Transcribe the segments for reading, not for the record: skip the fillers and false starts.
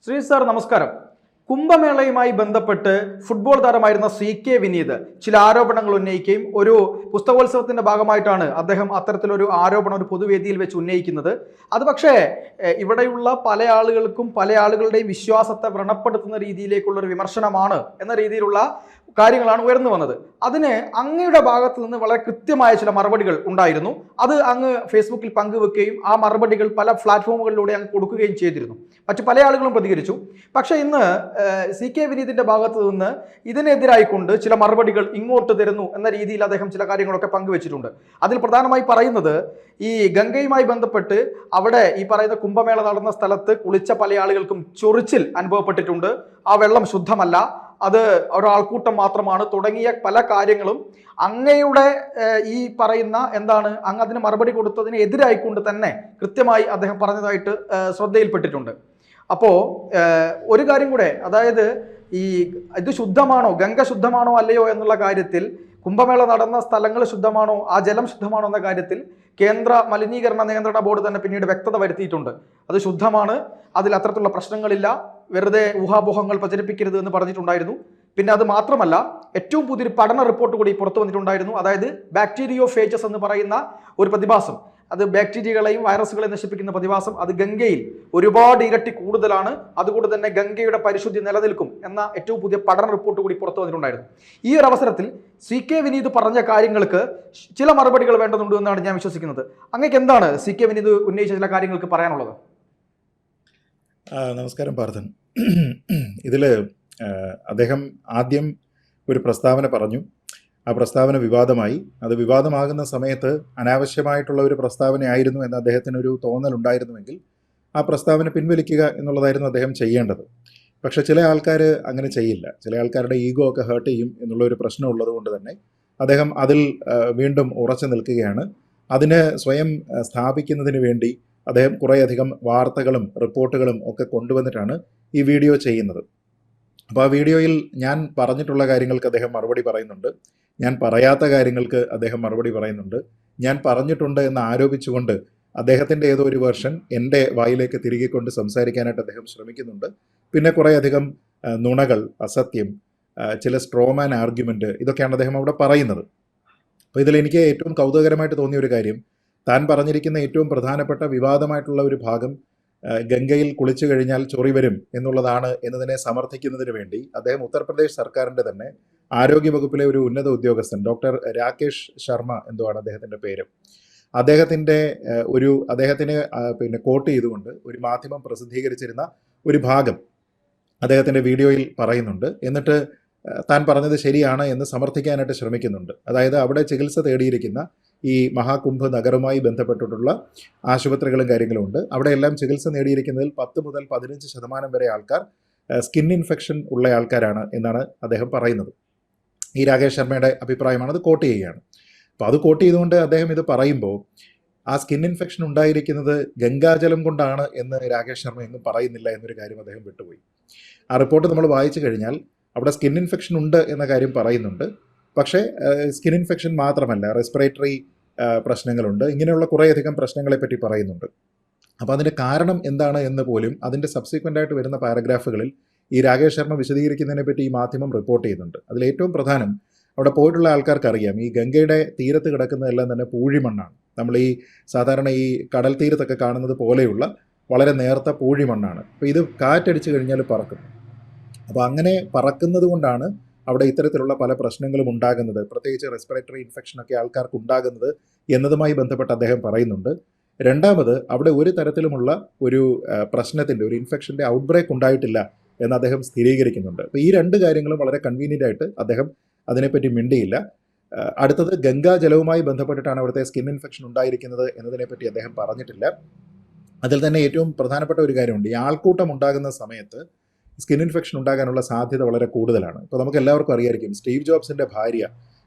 Shri sir നമസ്കാരം. കുംഭമേളയുമായി ബന്ധപ്പെട്ട് football താരമായിരുന്ന CK Vineeth ചില ആരോപണങ്ങൾ ഉന്നയിക്കുകയും ഒരു പുസ്തകോത്സവത്തിന്റെ ഭാഗമായിട്ടാണ് അദ്ദേഹം അത്തരത്തിലൊരു ആരോപണം ഒരു പൊതുവേദിയിൽ വെച്ച് ഉന്നയിക്കുന്നത്. അത് പക്ഷേ ഇവിടെയുള്ള പല ആളുകൾക്കും പല ആളുകളുടെയും വിശ്വാസത്തെ വ്രണപ്പെടുത്തുന്ന രീതിയിലേക്കുള്ള ഒരു വിമർശനമാണ് എന്ന രീതിയിലുള്ള കാര്യങ്ങളാണ് ഉയർന്നു വന്നത്. അതിന് അങ്ങയുടെ ഭാഗത്ത് നിന്ന് വളരെ കൃത്യമായ ചില മറുപടികൾ ഉണ്ടായിരുന്നു. അത് അങ്ങ് ഫേസ്ബുക്കിൽ പങ്കുവെക്കുകയും ആ മറുപടികൾ പല പ്ലാറ്റ്ഫോമുകളിലൂടെ അങ്ങ് കൊടുക്കുകയും ചെയ്തിരുന്നു. മറ്റു പല ആളുകളും പ്രതികരിച്ചു. പക്ഷേ ഇന്ന് CK വിനീതിന്റെ ഭാഗത്ത് നിന്ന് ഇതിനെതിരായിക്കൊണ്ട് ചില മറുപടികൾ ഇങ്ങോട്ട് തരുന്നു എന്ന രീതിയിൽ അദ്ദേഹം ചില കാര്യങ്ങളൊക്കെ പങ്കുവെച്ചിട്ടുണ്ട്. അതിൽ പ്രധാനമായി പറയുന്നത് ഈ ഗംഗയുമായി ബന്ധപ്പെട്ട് അവിടെ ഈ പറയുന്ന കുംഭമേള നടന്ന സ്ഥലത്ത് കുളിച്ച പല ആളുകൾക്കും ചൊറിച്ചിൽ അനുഭവപ്പെട്ടിട്ടുണ്ട്. ആ വെള്ളം ശുദ്ധമല്ല, അത് ഒരാൾക്കൂട്ടം മാത്രമാണ് തുടങ്ങിയ പല കാര്യങ്ങളും അങ്ങയുടെ ഈ പറയുന്ന അങ്ങ് അതിന് മറുപടി കൊടുത്തതിന് എതിരായിക്കൊണ്ട് തന്നെ കൃത്യമായി അദ്ദേഹം പറഞ്ഞതായിട്ട് ശ്രദ്ധയിൽപ്പെട്ടിട്ടുണ്ട്. അപ്പോൾ ഒരു കാര്യം കൂടെ, അതായത് ഈ ഇത് ശുദ്ധമാണോ, ഗംഗ ശുദ്ധമാണോ അല്ലയോ എന്നുള്ള കാര്യത്തിൽ, കുംഭമേള നടന്ന സ്ഥലങ്ങൾ ശുദ്ധമാണോ, ആ ജലം ശുദ്ധമാണോ എന്ന കാര്യത്തിൽ കേന്ദ്ര മലിനീകരണ നിയന്ത്രണ ബോർഡ് തന്നെ പിന്നീട് വ്യക്തത വരുത്തിയിട്ടുണ്ട്. അത് ശുദ്ധമാണ്, അതിൽ അത്തരത്തിലുള്ള പ്രശ്നങ്ങളില്ല, വെറുതെ ഊഹാപോഹങ്ങൾ പ്രചരിപ്പിക്കരുത് എന്ന് പറഞ്ഞിട്ടുണ്ടായിരുന്നു. പിന്നെ അത് മാത്രമല്ല, ഏറ്റവും പുതിയൊരു പഠന റിപ്പോർട്ട് കൂടി പുറത്തു വന്നിട്ടുണ്ടായിരുന്നു. അതായത് ബാക്ടീരിയോഫേജസ് എന്ന് പറയുന്ന ഒരു പ്രതിഭാസം, അത് ബാക്ടീരിയകളെയും വൈറസുകളെയും നശിപ്പിക്കുന്ന പ്രതിഭാസം, അത് ഗംഗയിൽ ഒരുപാട് ഇരട്ടി കൂടുതലാണ്. അതുകൊണ്ട് തന്നെ ഗംഗയുടെ പരിശുദ്ധി നിലനിൽക്കും എന്ന ഏറ്റവും പുതിയ പഠന റിപ്പോർട്ട് കൂടി പുറത്തു വന്നിട്ടുണ്ടായിരുന്നു. ഈ ഒരു അവസരത്തിൽ CK വിനീത് പറഞ്ഞ കാര്യങ്ങൾക്ക് ചില മറുപടികൾ വേണ്ടതുണ്ട് എന്നാണ് ഞാൻ വിശ്വസിക്കുന്നത്. അങ്ങേക്ക് എന്താണ് CK വിനീത് ഉന്നയിച്ച ചില കാര്യങ്ങൾക്ക് പറയാനുള്ളത്? നമസ്കാരം പാർത്ഥൻ. ഇതിൽ അദ്ദേഹം ആദ്യം ഒരു പ്രസ്താവന പറഞ്ഞു. ആ പ്രസ്താവന വിവാദമായി. അത് വിവാദമാകുന്ന സമയത്ത് അനാവശ്യമായിട്ടുള്ള ഒരു പ്രസ്താവനയായിരുന്നു എന്ന് അദ്ദേഹത്തിനൊരു തോന്നലുണ്ടായിരുന്നുവെങ്കിൽ ആ പ്രസ്താവന പിൻവലിക്കുക എന്നുള്ളതായിരുന്നു അദ്ദേഹം ചെയ്യേണ്ടത്. പക്ഷെ ചില ആൾക്കാർ അങ്ങനെ ചെയ്യില്ല. ചില ആൾക്കാരുടെ ഈഗോ ഒക്കെ ഹേർട്ട് ചെയ്യും എന്നുള്ളൊരു പ്രശ്നം ഉള്ളത് കൊണ്ട് തന്നെ അദ്ദേഹം അതിൽ വീണ്ടും ഉറച്ചു നിൽക്കുകയാണ്. അതിന് സ്വയം സ്ഥാപിക്കുന്നതിന് വേണ്ടി അദ്ദേഹം കുറേയധികം വാർത്തകളും റിപ്പോർട്ടുകളും ഒക്കെ കൊണ്ടുവന്നിട്ടാണ് ഈ വീഡിയോ ചെയ്യുന്നത്. അപ്പോൾ ആ വീഡിയോയിൽ ഞാൻ പറഞ്ഞിട്ടുള്ള കാര്യങ്ങൾക്ക് അദ്ദേഹം മറുപടി പറയുന്നുണ്ട്, ഞാൻ പറയാത്ത കാര്യങ്ങൾക്ക് അദ്ദേഹം മറുപടി പറയുന്നുണ്ട്, ഞാൻ പറഞ്ഞിട്ടുണ്ട് എന്ന് ആരോപിച്ചുകൊണ്ട് അദ്ദേഹത്തിൻ്റെ ഏതോ ഒരു വേർഷൻ എൻ്റെ വായിലേക്ക് തിരികെക്കൊണ്ട് സംസാരിക്കാനായിട്ട് അദ്ദേഹം ശ്രമിക്കുന്നുണ്ട്. പിന്നെ കുറേയധികം നുണകൾ, അസത്യം, ചില സ്ട്രോമാൻ ആർഗ്യുമെൻറ്റ്, ഇതൊക്കെയാണ് അദ്ദേഹം അവിടെ പറയുന്നത്. അപ്പോൾ ഇതിലെനിക്ക് ഏറ്റവും കൗതുകകരമായിട്ട് തോന്നിയ ഒരു കാര്യം, താൻ പറഞ്ഞിരിക്കുന്ന ഏറ്റവും പ്രധാനപ്പെട്ട വിവാദമായിട്ടുള്ള ഒരു ഭാഗം ഗംഗയിൽ കുളിച്ചു കഴിഞ്ഞാൽ ചൊറി വരും എന്നുള്ളതാണ് എന്നതിനെ സമർത്ഥിക്കുന്നതിന് വേണ്ടി അദ്ദേഹം ഉത്തർപ്രദേശ് സർക്കാരിൻ്റെ തന്നെ ആരോഗ്യവകുപ്പിലെ ഒരു ഉന്നത ഉദ്യോഗസ്ഥൻ, ഡോക്ടർ രാകേഷ് ശർമ്മ എന്തോ ആണ് അദ്ദേഹത്തിൻ്റെ പേര്, അദ്ദേഹത്തിനെ പിന്നെ കോട്ട് ചെയ്തുകൊണ്ട് ഒരു മാധ്യമം പ്രസിദ്ധീകരിച്ചിരുന്ന ഒരു ഭാഗം അദ്ദേഹത്തിൻ്റെ വീഡിയോയിൽ പറയുന്നുണ്ട്. എന്നിട്ട് താൻ പറഞ്ഞത് ശരിയാണ് എന്ന് സമർത്ഥിക്കാനായിട്ട് ശ്രമിക്കുന്നുണ്ട്. അതായത് അവിടെ ചികിത്സ തേടിയിരിക്കുന്ന ഈ മഹാകുംഭ് നഗറുമായി ബന്ധപ്പെട്ടിട്ടുള്ള ആശുപത്രികളും കാര്യങ്ങളും ഉണ്ട്. അവിടെയെല്ലാം ചികിത്സ നേടിയിരിക്കുന്നതിൽ 10 മുതൽ 15% വരെ ആൾക്കാർ സ്കിൻ ഇൻഫെക്ഷൻ ഉള്ള ആൾക്കാരാണ് എന്നാണ് അദ്ദേഹം പറയുന്നത്. ഈ രാകേഷ് ശർമ്മയുടെ അഭിപ്രായമാണ്, അത് കോട്ട് ചെയ്യുകയാണ്. അപ്പോൾ അത് കോട്ട് ചെയ്തുകൊണ്ട് അദ്ദേഹം ഇത് പറയുമ്പോൾ ആ സ്കിൻ ഇൻഫെക്ഷൻ ഉണ്ടായിരിക്കുന്നത് ഗംഗാജലം കൊണ്ടാണ് എന്ന് രാകേഷ് ശർമ്മ എങ്ങും പറയുന്നില്ല എന്നൊരു കാര്യം അദ്ദേഹം വിട്ടുപോയി. ആ റിപ്പോർട്ട് നമ്മൾ വായിച്ചു കഴിഞ്ഞാൽ അവിടെ സ്കിൻ ഇൻഫെക്ഷൻ ഉണ്ട് എന്ന കാര്യം പറയുന്നുണ്ട്. പക്ഷേ സ്കിൻ ഇൻഫെക്ഷൻ മാത്രമല്ല, റെസ്പിറേറ്ററി പ്രശ്നങ്ങളുണ്ട്, ഇങ്ങനെയുള്ള കുറേയധികം പ്രശ്നങ്ങളെ പറ്റി പറയുന്നുണ്ട്. അപ്പോൾ അതിൻ്റെ കാരണം എന്താണ് എന്ന് പോലും അതിൻ്റെ സബ്സിക്വൻ്റ് ആയിട്ട് വരുന്ന പാരഗ്രാഫുകളിൽ ഈ രാകേഷ് ശർമ്മ വിശദീകരിക്കുന്നതിനെ പറ്റി ഈ മാധ്യമം റിപ്പോർട്ട് ചെയ്യുന്നുണ്ട്. അതിലേറ്റവും പ്രധാനം, അവിടെ പോയിട്ടുള്ള ആൾക്കാർക്ക് അറിയാം, ഈ ഗംഗയുടെ തീരത്ത് കിടക്കുന്നതെല്ലാം തന്നെ പൂഴിമണ്ണാണ്. നമ്മൾ ഈ സാധാരണ ഈ കടൽ തീരത്തൊക്കെ കാണുന്നത് പോലെയുള്ള വളരെ നേർത്ത പൂഴിമണ്ണാണ്. അപ്പോൾ ഇത് കാറ്റടിച്ചു കഴിഞ്ഞാൽ പറക്കും. അപ്പോൾ അങ്ങനെ പറക്കുന്നത് കൊണ്ടാണ് അവിടെ ഇത്തരത്തിലുള്ള പല പ്രശ്നങ്ങളും ഉണ്ടാകുന്നത്, പ്രത്യേകിച്ച് റെസ്പിറേറ്ററി ഇൻഫെക്ഷനൊക്കെ ആൾക്കാർക്ക് ഉണ്ടാകുന്നത് എന്നതുമായി ബന്ധപ്പെട്ട് അദ്ദേഹം പറയുന്നുണ്ട്. രണ്ടാമത്, അവിടെ ഒരു തരത്തിലുമുള്ള ഒരു പ്രശ്നത്തിൻ്റെ, ഒരു ഇൻഫെക്ഷൻ്റെ ഔട്ട്ബ്രേക്ക് ഉണ്ടായിട്ടില്ല എന്ന് അദ്ദേഹം സ്ഥിരീകരിക്കുന്നുണ്ട്. അപ്പോൾ ഈ രണ്ട് കാര്യങ്ങളും വളരെ കൺവീനിയൻ്റ് ആയിട്ട് അദ്ദേഹം അതിനെപ്പറ്റി മിണ്ടിയില്ല. അടുത്തത്, ഗംഗാജലവുമായി ബന്ധപ്പെട്ടിട്ടാണ് അവിടുത്തെ സ്കിൻ ഇൻഫെക്ഷൻ ഉണ്ടായിരിക്കുന്നത് എന്നതിനെപ്പറ്റി അദ്ദേഹം പറഞ്ഞിട്ടില്ല. അതിൽ തന്നെ ഏറ്റവും പ്രധാനപ്പെട്ട ഒരു കാര്യമുണ്ട്, ഈ ആൾക്കൂട്ടം ഉണ്ടാകുന്ന സമയത്ത് സ്കിൻ ഇൻഫെക്ഷൻ ഉണ്ടാകാനുള്ള സാധ്യത വളരെ കൂടുതലാണ്. ഇപ്പോൾ നമുക്ക് എല്ലാവർക്കും അറിയായിരിക്കും, സ്റ്റീവ് ജോബ്സിൻ്റെ ഭാര്യ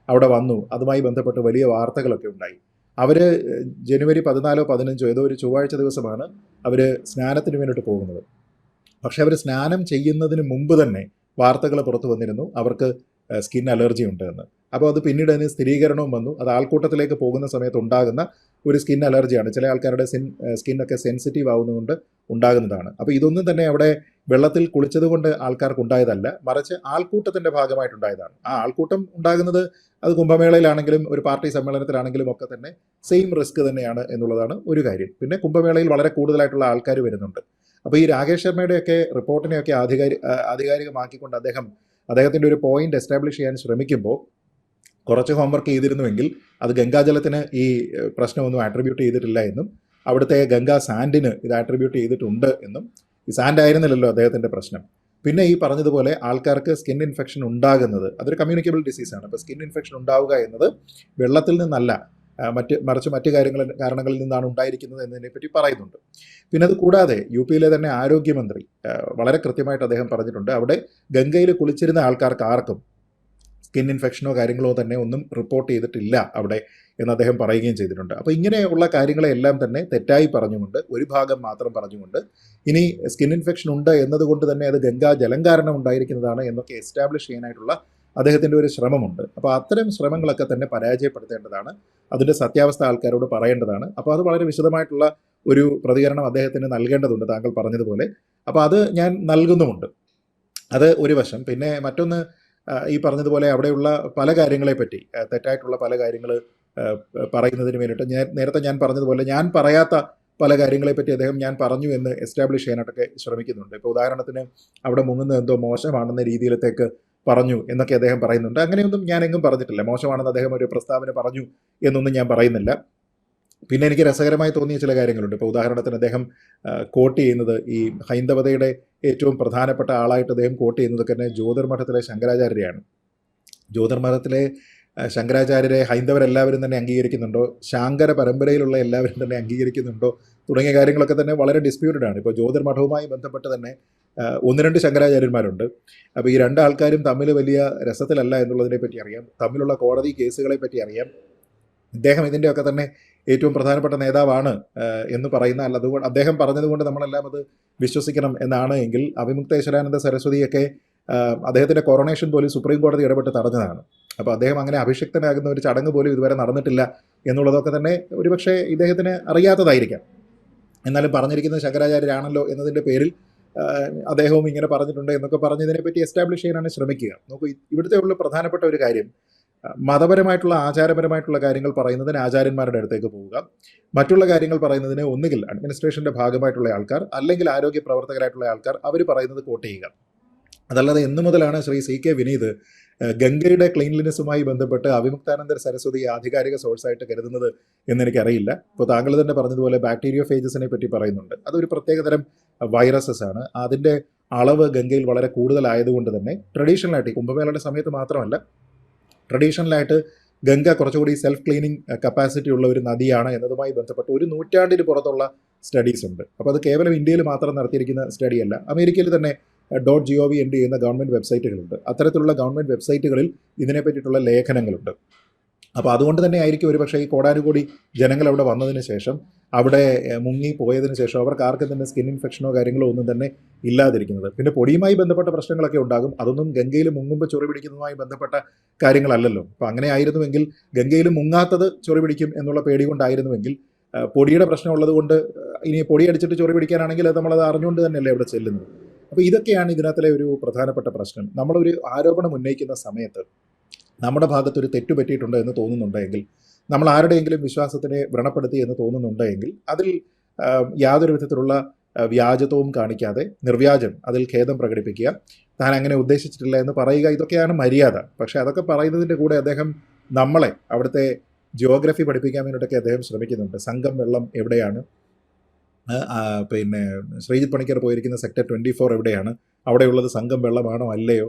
അവിടെ വന്നു, അതുമായി ബന്ധപ്പെട്ട് വലിയ വാർത്തകളൊക്കെ ഉണ്ടായി. അവർ ജനുവരി 14 15 ഏതോ ഒരു ചൊവ്വാഴ്ച ദിവസമാണ് അവർ സ്നാനത്തിന് വേണ്ടിയിട്ട് പോകുന്നത്. പക്ഷേ അവർ സ്നാനം ചെയ്യുന്നതിന് മുമ്പ് തന്നെ വാർത്തകൾ പുറത്തു വന്നിരുന്നു അവർക്ക് സ്കിൻ അലർജി ഉണ്ട് എന്ന്. അപ്പോൾ അത് പിന്നീട് അതിന് സ്ഥിരീകരണവും വന്നു. അത് ആൾക്കൂട്ടത്തിലേക്ക് പോകുന്ന സമയത്ത് ഉണ്ടാകുന്ന ഒരു സ്കിൻ അലർജിയാണ്. ചില ആൾക്കാരുടെ സ്കിന്നൊക്കെ സെൻസിറ്റീവ് ആവുന്നതുകൊണ്ട് ഉണ്ടാകുന്നതാണ്. അപ്പോൾ ഇതൊന്നും തന്നെ അവിടെ വെള്ളത്തിൽ കുളിച്ചതുകൊണ്ട് ആൾക്കാർക്ക് ഉണ്ടായതല്ല, മറിച്ച് ആൾക്കൂട്ടത്തിൻ്റെ ഭാഗമായിട്ടുണ്ടായതാണ്. ആ ആൾക്കൂട്ടം ഉണ്ടാകുന്നത് അത് കുംഭമേളയിലാണെങ്കിലും ഒരു പാർട്ടി സമ്മേളനത്തിലാണെങ്കിലും ഒക്കെ തന്നെ സെയിം റിസ്ക് തന്നെയാണ് എന്നുള്ളതാണ് ഒരു കാര്യം. പിന്നെ കുംഭമേളയിൽ വളരെ കൂടുതലായിട്ടുള്ള ആൾക്കാർ വരുന്നുണ്ട്. അപ്പോൾ ഈ രാകേഷ് ശർമ്മയുടെയൊക്കെ റിപ്പോർട്ടിനെയൊക്കെ ആധികാരികമാക്കിക്കൊണ്ട് അദ്ദേഹത്തിൻ്റെ ഒരു പോയിന്റ് എസ്റ്റാബ്ലിഷ് ചെയ്യാൻ ശ്രമിക്കുമ്പോൾ കുറച്ച് ഹോംവർക്ക് ചെയ്തിരുന്നുവെങ്കിൽ അത് ഗംഗാജലത്തിന് ഈ പ്രശ്നമൊന്നും ആട്രിബ്യൂട്ട് ചെയ്തിട്ടില്ല എന്നും അവിടുത്തെ ഗംഗാ സാൻഡിന് ഇത് ആട്രിബ്യൂട്ട് ചെയ്തിട്ടുണ്ട് എന്നും, ഈ സാൻഡ് ആയിരുന്നില്ലല്ലോ അദ്ദേഹത്തിൻ്റെ പ്രശ്നം. പിന്നെ ഈ പറഞ്ഞതുപോലെ ആൾക്കാർക്ക് സ്കിൻ ഇൻഫെക്ഷൻ ഉണ്ടാകുന്നത് അതൊരു കമ്മ്യൂണിക്കബിൾ ഡിസീസാണ്. അപ്പോൾ സ്കിൻ ഇൻഫെക്ഷൻ ഉണ്ടാവുക എന്നത് വെള്ളത്തിൽ നിന്നല്ല, മറിച്ച് മറ്റു കാരണങ്ങളിൽ നിന്നാണ് ഉണ്ടായിരിക്കുന്നത് എന്നതിനെപ്പറ്റി പറയുന്നുണ്ട്. പിന്നെ അത് കൂടാതെ യു പിയിലെ തന്നെ ആരോഗ്യമന്ത്രി വളരെ കൃത്യമായിട്ട് അദ്ദേഹം പറഞ്ഞിട്ടുണ്ട്, അവിടെ ഗംഗയിൽ കുളിച്ചിരുന്ന ആൾക്കാർക്ക് ആർക്കും സ്കിൻ ഇൻഫെക്ഷനോ കാര്യങ്ങളോ തന്നെ ഒന്നും റിപ്പോർട്ട് ചെയ്തിട്ടില്ല അവിടെ എന്ന് അദ്ദേഹം പറയുകയും ചെയ്തിട്ടുണ്ട്. അപ്പോൾ ഇങ്ങനെയുള്ള കാര്യങ്ങളെല്ലാം തന്നെ തെറ്റായി പറഞ്ഞുകൊണ്ട്, ഒരു ഭാഗം മാത്രം പറഞ്ഞുകൊണ്ട്, ഇനി സ്കിൻ ഇൻഫെക്ഷൻ ഉണ്ട് എന്നതുകൊണ്ട് തന്നെ അത് ഗംഗാ ജലം കാരണം ഉണ്ടായിരിക്കുന്നതാണ് എന്നൊക്കെ എസ്റ്റാബ്ലിഷ് ചെയ്യാനായിട്ടുള്ള അദ്ദേഹത്തിൻ്റെ ഒരു ശ്രമമുണ്ട്. അപ്പോൾ അത്തരം ശ്രമങ്ങളൊക്കെ തന്നെ പരാജയപ്പെടുത്തേണ്ടതാണ്, അതിൻ്റെ സത്യാവസ്ഥ ആൾക്കാരോട് പറയേണ്ടതാണ്. അപ്പോൾ അത് വളരെ വിശദമായിട്ടുള്ള ഒരു പ്രതികരണം അദ്ദേഹത്തിന് നൽകേണ്ടതുണ്ട്, താങ്കൾ പറഞ്ഞതുപോലെ. അപ്പോൾ അത് ഞാൻ നൽകുന്നുമുണ്ട്. അത് ഒരു വശം. പിന്നെ മറ്റൊന്ന്, ഈ പറഞ്ഞതുപോലെ അവിടെയുള്ള പല കാര്യങ്ങളെപ്പറ്റി, തെറ്റായിട്ടുള്ള പല കാര്യങ്ങൾ പറയുന്നതിന് വേണ്ടിയിട്ട് നേരത്തെ ഞാൻ പറഞ്ഞതുപോലെ ഞാൻ പറയാത്ത പല കാര്യങ്ങളെപ്പറ്റി അദ്ദേഹം ഞാൻ പറഞ്ഞു എന്ന് എസ്റ്റാബ്ലിഷ് ചെയ്യാനായിട്ടൊക്കെ ശ്രമിക്കുന്നുണ്ട്. ഇപ്പോൾ ഉദാഹരണത്തിന് അവിടെ മുങ്ങുന്നത് എന്തോ മോശമാണെന്ന രീതിയിലത്തേക്ക് പറഞ്ഞു എന്നൊക്കെ അദ്ദേഹം പറയുന്നുണ്ട്. അങ്ങനെയൊന്നും ഞാൻ എങ്ങും പറഞ്ഞിട്ടില്ല. മോശമാണെന്ന് അദ്ദേഹം ഒരു പ്രസ്താവന പറഞ്ഞു എന്നൊന്നും ഞാൻ പറയുന്നില്ല. പിന്നെ എനിക്ക് രസകരമായി തോന്നിയ ചില കാര്യങ്ങളുണ്ട്. ഇപ്പോൾ ഉദാഹരണത്തിന് അദ്ദേഹം കോട്ട് ചെയ്യുന്നത് ഈ ഹൈന്ദവതയുടെ ഏറ്റവും പ്രധാനപ്പെട്ട ആളായിട്ട് അദ്ദേഹം കോട്ട് ചെയ്യുന്നതൊക്കെ തന്നെ ജ്യോതിർമഠത്തിലെ ശങ്കരാചാര്യരെയാണ്. ജ്യോതിർമഠത്തിലെ ശങ്കരാചാര്യരെ ഹൈന്ദവരെല്ലാവരും തന്നെ അംഗീകരിക്കുന്നുണ്ടോ, ശാങ്കര പരമ്പരയിലുള്ള എല്ലാവരും തന്നെ അംഗീകരിക്കുന്നുണ്ടോ തുടങ്ങിയ കാര്യങ്ങളൊക്കെ തന്നെ വളരെ ഡിസ്പ്യൂട്ടഡ് ആണ്. ഇപ്പോൾ ജ്യോതിർമഠവുമായി ബന്ധപ്പെട്ട് തന്നെ 1-2 ശങ്കരാചാര്യന്മാരുണ്ട്. അപ്പോൾ ഈ രണ്ടാൾക്കാരും തമ്മിൽ വലിയ രസത്തിലല്ല എന്നുള്ളതിനെ പറ്റി അറിയാം, തമ്മിലുള്ള കോടതി കേസുകളെ പറ്റി അറിയാം. ഇദ്ദേഹം ഇതിൻ്റെയൊക്കെ തന്നെ ഏറ്റവും പ്രധാനപ്പെട്ട നേതാവാണ് എന്ന് പറയുന്ന, അതുകൊണ്ട് അദ്ദേഹം പറഞ്ഞതുകൊണ്ട് നമ്മളെല്ലാം അത് വിശ്വസിക്കണം എന്നാണ് എങ്കിൽ അവിമുക്തേശ്വരാനന്ദ സരസ്വതിയൊക്കെ അദ്ദേഹത്തിൻ്റെ കൊറോണേഷൻ പോലും സുപ്രീം കോടതി ഇടപെട്ട് തടഞ്ഞതാണ്. അപ്പോൾ അദ്ദേഹം അങ്ങനെ അഭിഷിക്തനാകുന്ന ഒരു ചടങ്ങ് പോലും ഇതുവരെ നടന്നിട്ടില്ല എന്നുള്ളതൊക്കെ തന്നെ ഒരുപക്ഷെ ഇദ്ദേഹത്തിന് അറിയാത്തതായിരിക്കാം. എന്നാലും പറഞ്ഞിരിക്കുന്നത് ശങ്കരാചാര്യരാണല്ലോ എന്നതിൻ്റെ പേരിൽ അദ്ദേഹവും ഇങ്ങനെ പറഞ്ഞിട്ടുണ്ട് എന്നൊക്കെ പറഞ്ഞതിനെപ്പറ്റി എസ്റ്റാബ്ലിഷ് ചെയ്യാനാണ് ശ്രമിക്കുക. നോക്കൂ, ഇവിടുത്തെ ഉള്ള പ്രധാനപ്പെട്ട ഒരു കാര്യം, മതപരമായിട്ടുള്ള ആചാരപരമായിട്ടുള്ള കാര്യങ്ങൾ പറയുന്നതിന് ആചാര്യന്മാരുടെ അടുത്തേക്ക് പോവുക, മറ്റുള്ള കാര്യങ്ങൾ പറയുന്നതിന് ഒന്നുകിൽ അഡ്മിനിസ്ട്രേഷൻ്റെ ഭാഗമായിട്ടുള്ള ആൾക്കാർ അല്ലെങ്കിൽ ആരോഗ്യ പ്രവർത്തകരായിട്ടുള്ള ആൾക്കാർ അവർ പറയുന്നത് കോട്ട് ചെയ്യുക. അതല്ലാതെ എന്നു മുതലാണ് ശ്രീ CK വിനീത് ഗംഗയുടെ ക്ലീൻലിനെസ്സുമായി ബന്ധപ്പെട്ട് അവിമുക്താനന്ദ സരസ്വതി ആധികാരിക സോഴ്സായിട്ട് കരുതുന്നത് എന്നെനിക്കറിയില്ല. ഇപ്പോൾ താങ്കൾ തന്നെ പറഞ്ഞതുപോലെ ബാക്ടീരിയോഫേജസിനെ പറ്റി പറയുന്നുണ്ട്. അതൊരു പ്രത്യേകതരം വൈറസസ് ആണ്. അതിൻ്റെ അളവ് ഗംഗയിൽ വളരെ കൂടുതലായതുകൊണ്ട് തന്നെ ട്രഡീഷണലായിട്ട്, കുംഭമേളയുടെ സമയത്ത് മാത്രമല്ല, ട്രഡീഷണലായിട്ട് ഗംഗ കുറച്ചുകൂടി സെൽഫ് ക്ലീനിങ് കപ്പാസിറ്റി ഉള്ള ഒരു നദിയാണ് എന്നതുമായി ബന്ധപ്പെട്ട് 1 നൂറ്റാണ്ടിന് പുറത്തുള്ള സ്റ്റഡീസ് ഉണ്ട്. അപ്പോൾ അത് കേവലം ഇന്ത്യയിൽ മാത്രം നടത്തിയിരിക്കുന്ന സ്റ്റഡിയല്ല. അമേരിക്കയിൽ തന്നെ .gov ചെയ്യുന്ന ഗവൺമെൻറ് വെബ്സൈറ്റുകളുണ്ട്. അത്തരത്തിലുള്ള ഗവൺമെൻറ് വെബ്സൈറ്റുകളിൽ ഇതിനെ പറ്റിയിട്ടുള്ള ലേഖനങ്ങളുണ്ട്. അപ്പോൾ അതുകൊണ്ട് തന്നെ ആയിരിക്കും ഒരുപക്ഷേ ഈ കോടാനുകൂടി ജനങ്ങൾ അവിടെ വന്നതിന് ശേഷം, അവിടെ മുങ്ങി പോയതിനു ശേഷം അവർക്ക് ആർക്കും തന്നെ സ്കിൻ ഇൻഫെക്ഷനോ കാര്യങ്ങളോ ഒന്നും തന്നെ ഇല്ലാതിരിക്കുന്നത്. പിന്നെ പൊടിയുമായി ബന്ധപ്പെട്ട പ്രശ്നങ്ങളൊക്കെ ഉണ്ടാകും. അതൊന്നും ഗംഗയിൽ മുങ്ങുമ്പോൾ ചൊറി പിടിക്കുന്നതുമായി ബന്ധപ്പെട്ട കാര്യങ്ങളല്ലല്ലോ. അപ്പോൾ അങ്ങനെ ആയിരുന്നുവെങ്കിൽ, ഗംഗയിൽ മുങ്ങാത്തത് ചൊറി പിടിക്കും എന്നുള്ള പേടി കൊണ്ടായിരുന്നുവെങ്കിൽ, പൊടിയുടെ പ്രശ്നമുള്ളത് കൊണ്ട് ഇനി പൊടി അടിച്ചിട്ട് ചൊറി പിടിക്കാനാണെങ്കിൽ അത് നമ്മളത് അറിഞ്ഞുകൊണ്ട് തന്നെയല്ലേ ഇവിടെ ചെല്ലുന്നത്. അപ്പോൾ ഇതൊക്കെയാണ് ഇതിനകത്തിലെ ഒരു പ്രധാനപ്പെട്ട പ്രശ്നം. നമ്മളൊരു ആരോപണം ഉന്നയിക്കുന്ന സമയത്ത് നമ്മുടെ ഭാഗത്തൊരു തെറ്റ് പറ്റിയിട്ടുണ്ട് എന്ന് തോന്നുന്നുണ്ടെങ്കിൽ, നമ്മൾ ആരുടെയെങ്കിലും വിശ്വാസത്തിനെ വ്രണപ്പെടുത്തി എന്ന് തോന്നുന്നുണ്ടെങ്കിൽ, അതിൽ യാതൊരു വിധത്തിലുള്ള വ്യാജത്വവും കാണിക്കാതെ നിർവ്യാജം അതിൽ ഖേദം പ്രകടിപ്പിക്കുക, താൻ അങ്ങനെ ഉദ്ദേശിച്ചിട്ടില്ല എന്ന് പറയുക, ഇതൊക്കെയാണ് മര്യാദ. പക്ഷേ അതൊക്കെ പറയുന്നതിൻ്റെ കൂടെ അദ്ദേഹം നമ്മളെ അവിടുത്തെ ജിയോഗ്രഫി പഠിപ്പിക്കാൻ വേണ്ടിയിട്ടൊക്കെ അദ്ദേഹം ശ്രമിക്കുന്നുണ്ട്. സംഗം വെള്ളം എവിടെയാണ്, പിന്നെ ശ്രീജിത്ത് പണിക്കർ പോയിരിക്കുന്ന സെക്ടർ 24 എവിടെയാണ്, അവിടെയുള്ളത് സംഗം വെള്ളമാണോ അല്ലയോ,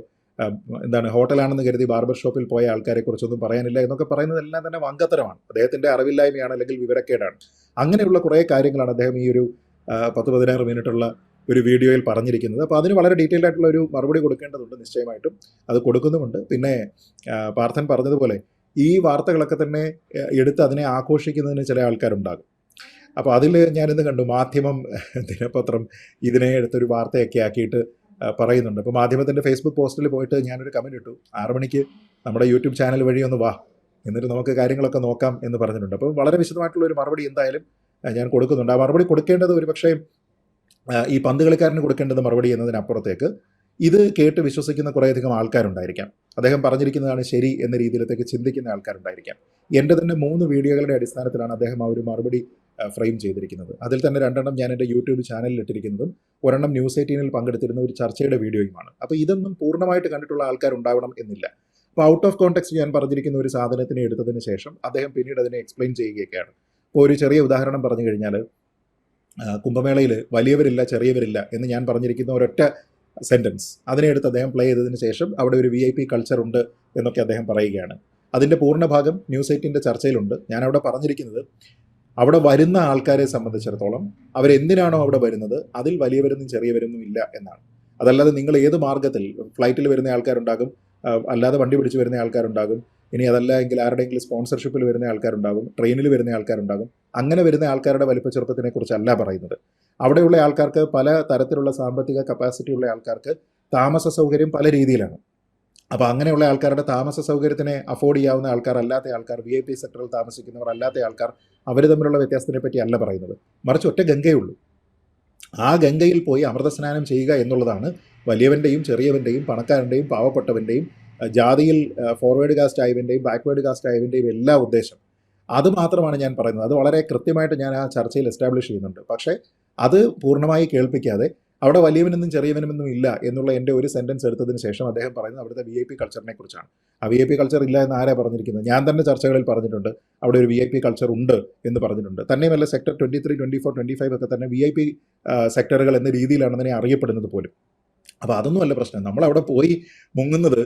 ഹോട്ടലാണെന്ന് കരുതി ബാർബർ ഷോപ്പിൽ പോയ ആൾക്കാരെ കുറിച്ചൊന്നും പറയാനില്ല എന്നൊക്കെ പറയുന്നതെല്ലാം തന്നെ വങ്കത്തരമാണ്. അദ്ദേഹത്തിൻ്റെ അറിവില്ലായ്മയാണ് അല്ലെങ്കിൽ വിവരക്കേടാണ്. അങ്ങനെയുള്ള കുറേ കാര്യങ്ങളാണ് അദ്ദേഹം ഈ ഒരു 10-16 മിനിറ്റുള്ള ഒരു വീഡിയോയിൽ പറഞ്ഞിരിക്കുന്നത്. അപ്പോൾ അതിന് വളരെ ഡീറ്റെയിൽഡ് ആയിട്ടുള്ള ഒരു മറുപടി കൊടുക്കേണ്ടതുണ്ട്, നിശ്ചയമായിട്ടും അത് കൊടുക്കുന്നുമുണ്ട്. പിന്നെ പാർത്ഥൻ പറഞ്ഞതുപോലെ ഈ വാർത്തകളൊക്കെ തന്നെ എടുത്ത് അതിനെ ആഘോഷിക്കുന്നതിന് ചില ആൾക്കാരുണ്ടാകും. അപ്പോൾ അതിൽ ഞാനിന്ന് കണ്ടു, മാധ്യമം ദിനപത്രം ഇതിനെ എടുത്തൊരു വാർത്തയൊക്കെ ആക്കിയിട്ട് പറയുന്നുണ്ട്. അപ്പോൾ മാധ്യമത്തിൻ്റെ ഫേസ്ബുക്ക് പോസ്റ്റിൽ പോയിട്ട് ഞാനൊരു കമൻറ്റ് ഇട്ടു, 6 മണിക്ക് നമ്മുടെ യൂട്യൂബ് ചാനൽ വഴി ഒന്ന് വാ, എന്നിട്ട് നമുക്ക് കാര്യങ്ങളൊക്കെ നോക്കാം എന്ന് പറഞ്ഞിട്ടുണ്ട്. അപ്പോൾ വളരെ വിശദമായിട്ടുള്ള ഒരു മറുപടി എന്തായാലും ഞാൻ കൊടുക്കുന്നുണ്ട്. ആ മറുപടി കൊടുക്കേണ്ടത് ഒരു പക്ഷേ ഈ പന്ത് കളിക്കാരന് കൊടുക്കേണ്ടത് മറുപടി എന്നതിനപ്പുറത്തേക്ക് ഇത് കേട്ട് വിശ്വസിക്കുന്ന കുറേയധികം ആൾക്കാരുണ്ടായിരിക്കാം. അദ്ദേഹം പറഞ്ഞിരിക്കുന്നതാണ് ശരി എന്ന രീതിയിലേക്ക് ചിന്തിക്കുന്ന ആൾക്കാരുണ്ടായിരിക്കാം. എൻ്റെ തന്നെ 3 വീഡിയോകളുടെ അടിസ്ഥാനത്തിലാണ് അദ്ദേഹം ആ ഒരു മറുപടി ഫ്രെയിം ചെയ്തിരിക്കുന്നത്. അതിൽ തന്നെ 2 ഞാൻ എൻ്റെ യൂട്യൂബ് ചാനലിൽ ഇട്ടിരിക്കുന്നതും 1 ന്യൂസ് 18 പങ്കെടുത്തിരുന്ന ഒരു ചർച്ചയുടെ വീഡിയോയുമാണ്. അപ്പോൾ ഇതൊന്നും പൂർണ്ണമായിട്ട് കണ്ടിട്ടുള്ള ആൾക്കാരുണ്ടാവണം എന്നില്ല. അപ്പോൾ ഔട്ട് ഓഫ് കോണ്ടെക്സ്റ്റ് ഞാൻ പറഞ്ഞിരിക്കുന്ന ഒരു സാധനത്തിനെ എടുത്തതിന് ശേഷം അദ്ദേഹം പിന്നീട് അതിനെ എക്സ്പ്ലെയിൻ ചെയ്യുകയൊക്കെയാണ്. ഇപ്പോൾ ഒരു ചെറിയ ഉദാഹരണം പറഞ്ഞു കഴിഞ്ഞാൽ, കുംഭമേളയിൽ വലിയവരില്ല ചെറിയവരില്ല എന്ന് ഞാൻ പറഞ്ഞിരിക്കുന്ന ഒരൊറ്റ സെൻറ്റൻസ് അതിനെ എടുത്ത് അദ്ദേഹം പ്ലേ ചെയ്തതിന് ശേഷം അവിടെ ഒരു VIP കൾച്ചർ ഉണ്ട് എന്നൊക്കെ അദ്ദേഹം പറയുകയാണ്. അതിൻ്റെ പൂർണ്ണ ഭാഗം ന്യൂസ് 18 ചർച്ചയിലുണ്ട്. ഞാനവിടെ പറഞ്ഞിരിക്കുന്നത്, അവിടെ വരുന്ന ആൾക്കാരെ സംബന്ധിച്ചിടത്തോളം അവരെന്തിനാണോ അവിടെ വരുന്നത് അതിൽ വലിയവരൊന്നും ചെറിയവരൊന്നും ഇല്ല എന്നാണ്. അതല്ലാതെ നിങ്ങൾ ഏത് മാർഗ്ഗത്തിൽ, ഫ്ലൈറ്റിൽ വരുന്ന ആൾക്കാരുണ്ടാകും, അല്ലാതെ വണ്ടി പിടിച്ച് വരുന്ന ആൾക്കാരുണ്ടാകും, ഇനി അതല്ല എങ്കിൽ ആരുടെയെങ്കിലും സ്പോൺസർഷിപ്പിൽ വരുന്ന ആൾക്കാരുണ്ടാകും, ട്രെയിനിൽ വരുന്ന ആൾക്കാരുണ്ടാകും. അങ്ങനെ വരുന്ന ആൾക്കാരുടെ വലിപ്പ ചെറുപ്പത്തിനെ കുറിച്ചല്ല പറയുന്നത്. അവിടെയുള്ള ആൾക്കാർക്ക് പല തരത്തിലുള്ള സാമ്പത്തിക കപ്പാസിറ്റി ഉള്ള ആൾക്കാർക്ക് താമസ സൗകര്യം പല രീതിയിലാണ്. അപ്പോൾ അങ്ങനെയുള്ള ആൾക്കാരുടെ താമസ സൗകര്യത്തിനെ അഫോർഡ് ചെയ്യാവുന്ന ആൾക്കാർ, അല്ലാത്ത ആൾക്കാർ, VIP സെക്ടറിൽ താമസിക്കുന്നവർ അല്ലാത്ത ആൾക്കാർ, അവർ തമ്മിലുള്ള വ്യത്യാസത്തിനെ പറ്റി അല്ല പറയുന്നത്. മറിച്ച് ഒറ്റ ഗംഗയുള്ളൂ. ആ ഗംഗയിൽ പോയി അമൃതസ്നാനം ചെയ്യുക എന്നുള്ളതാണ് വലിയവൻ്റെയും ചെറിയവൻ്റെയും പണക്കാരൻ്റെയും പാവപ്പെട്ടവൻ്റെയും ജാതിയിൽ ഫോർവേഡ് കാസ്റ്റ് ആയവൻ്റെയും ബാക്ക്വേഡ് കാസ്റ്റ് ആയവൻ്റെയും എല്ലാ ഉദ്ദേശം. അത് മാത്രമാണ് ഞാൻ പറയുന്നത്. അത് വളരെ കൃത്യമായിട്ട് ഞാൻ ആ ചർച്ചയിൽ എസ്റ്റാബ്ലിഷ് ചെയ്യുന്നുണ്ട്. പക്ഷേ അത് പൂർണ്ണമായി കേൾപ്പിക്കാതെ അവിടെ വലിയവനെന്നും ചെറിയവനെന്നും ഇല്ല എന്നുള്ള എൻ്റെ ഒരു സെൻറ്റൻസ് എടുത്തതിന് ശേഷം അദ്ദേഹം പറയുന്നത് അവിടുത്തെ VIP കൾച്ചറിനെ കുറിച്ചാണ്. ആ VIP കൾച്ചർ ഇല്ല എന്ന് ആരാ പറഞ്ഞിരിക്കുന്നത്? ഞാൻ തന്നെ ചർച്ചകളിൽ പറഞ്ഞിട്ടുണ്ട് അവിടെ ഒരു VIP കൾച്ചർ ഉണ്ട് എന്ന് പറഞ്ഞിട്ടുണ്ട്. തന്നെയുമല്ല സെക്ടർ 23, 24, 25 ഒക്കെ തന്നെ VIP സെക്ടറുകൾ എന്ന രീതിയിലാണ് അതിനെ അറിയപ്പെടുന്നത് പോലും. അപ്പോൾ അതൊന്നുമല്ല പ്രശ്നം. നമ്മളവിടെ പോയി മുങ്ങുന്നത്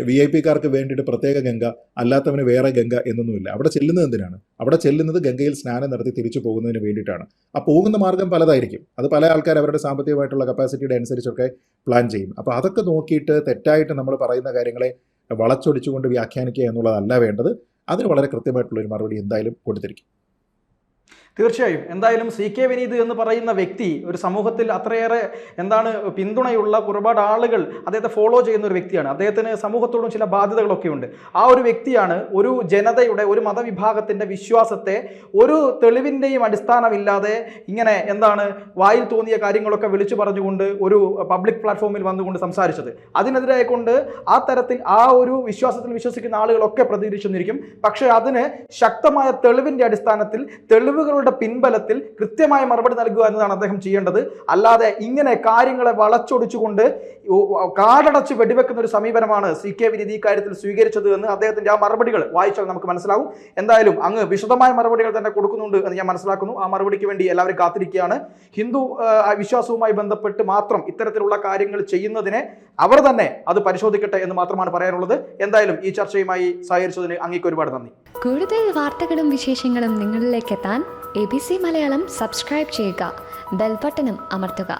VIP-കാർക്ക് വേണ്ടിയിട്ട് പ്രത്യേക ഗംഗ, അല്ലാത്തവന് വേറെ ഗംഗ എന്നൊന്നുമില്ല. അവിടെ ചെല്ലുന്നത് എന്തിനാണ്? അവിടെ ചെല്ലുന്നത് ഗംഗയിൽ സ്നാനം നടത്തി തിരിച്ചു പോകുന്നതിന് വേണ്ടിയിട്ടാണ്. ആ പോകുന്ന മാർഗ്ഗം പലതായിരിക്കും. അത് പല ആൾക്കാർ അവരുടെ സാമ്പത്തികമായിട്ടുള്ള കപ്പാസിറ്റിയുടെ അനുസരിച്ചൊക്കെ പ്ലാൻ ചെയ്യും. അപ്പോൾ അതൊക്കെ നോക്കിയിട്ട് തെറ്റായിട്ട് നമ്മൾ പറയുന്ന കാര്യങ്ങളെ വളച്ചൊടിച്ചുകൊണ്ട് വ്യാഖ്യാനിക്കുക എന്നുള്ളതല്ല വേണ്ടത്. അതിന് വളരെ കൃത്യമായിട്ടുള്ളൊരു മറുപടി എന്തായാലും കൊടുത്തിരിക്കും. തീർച്ചയായും. എന്തായാലും CK വിനീത് എന്ന് പറയുന്ന വ്യക്തി ഒരു സമൂഹത്തിൽ അത്രയേറെ പിന്തുണയുള്ള ഒരുപാട് ആളുകൾ അദ്ദേഹത്തെ ഫോളോ ചെയ്യുന്ന ഒരു വ്യക്തിയാണ്. അദ്ദേഹത്തിന് സമൂഹത്തോടും ചില ബാധ്യതകളൊക്കെ ഉണ്ട്. ആ ഒരു വ്യക്തിയാണ് ഒരു ജനതയുടെ, ഒരു മതവിഭാഗത്തിൻ്റെ വിശ്വാസത്തെ ഒരു തെളിവിൻ്റെയും അടിസ്ഥാനമില്ലാതെ ഇങ്ങനെ വായിൽ തോന്നിയ കാര്യങ്ങളൊക്കെ വിളിച്ചു പറഞ്ഞുകൊണ്ട് ഒരു പബ്ലിക് പ്ലാറ്റ്ഫോമിൽ വന്നുകൊണ്ട് സംസാരിച്ചത്. അതിനെതിരായി കൊണ്ട് ആ തരത്തിൽ ആ ഒരു വിശ്വാസത്തിൽ വിശ്വസിക്കുന്ന ആളുകളൊക്കെ പ്രതികരിച്ചെന്നിരിക്കും. പക്ഷേ അതിന് ശക്തമായ തെളിവിൻ്റെ അടിസ്ഥാനത്തിൽ, തെളിവുകളുടെ പിൻബലത്തിൽ കൃത്യമായ മറുപടി നൽകുക എന്നതാണ് അദ്ദേഹം ചെയ്യേണ്ടത്. അല്ലാതെ ഇങ്ങനെ കാര്യങ്ങളെ വളച്ചൊടിച്ചുകൊണ്ട് കാടടച്ച് വെടിവെക്കുന്ന ഒരു സമീപനമാണ് CK വിനീത് ഈ കാര്യത്തിൽ സ്വീകരിച്ചത് എന്ന് അദ്ദേഹത്തിന്റെ ആ മറുപടികൾ വായിച്ചാൽ നമുക്ക് മനസ്സിലാവും. എന്തായാലും അങ്ങ് വിശദമായ മറുപടികൾ തന്നെ കൊടുക്കുന്നുണ്ട് എന്ന് ഞാൻ മനസ്സിലാക്കുന്നു. ആ മറുപടിക്ക് വേണ്ടി എല്ലാവരും കാത്തിരിക്കുകയാണ്. ഹിന്ദു വിശ്വാസവുമായി ബന്ധപ്പെട്ട് മാത്രം ഇത്തരത്തിലുള്ള കാര്യങ്ങൾ ചെയ്യുന്നതിനെ അവർ തന്നെ അത് പരിശോധിക്കട്ടെ എന്ന് മാത്രമാണ് പറയാനുള്ളത്. എന്തായാലും ഈ ചർച്ചയുമായി സഹകരിച്ചതിന് അങ്ങേക്ക് ഒരുപാട് നന്ദി. കൂടുതൽ വാർത്തകളും വിശേഷങ്ങളും നിങ്ങളിലേക്ക് എത്താൻ ABC മലയാളം സബ്സ്ക്രൈബ് ചെയ്യുക, ബെൽ ബട്ടണും അമർത്തുക.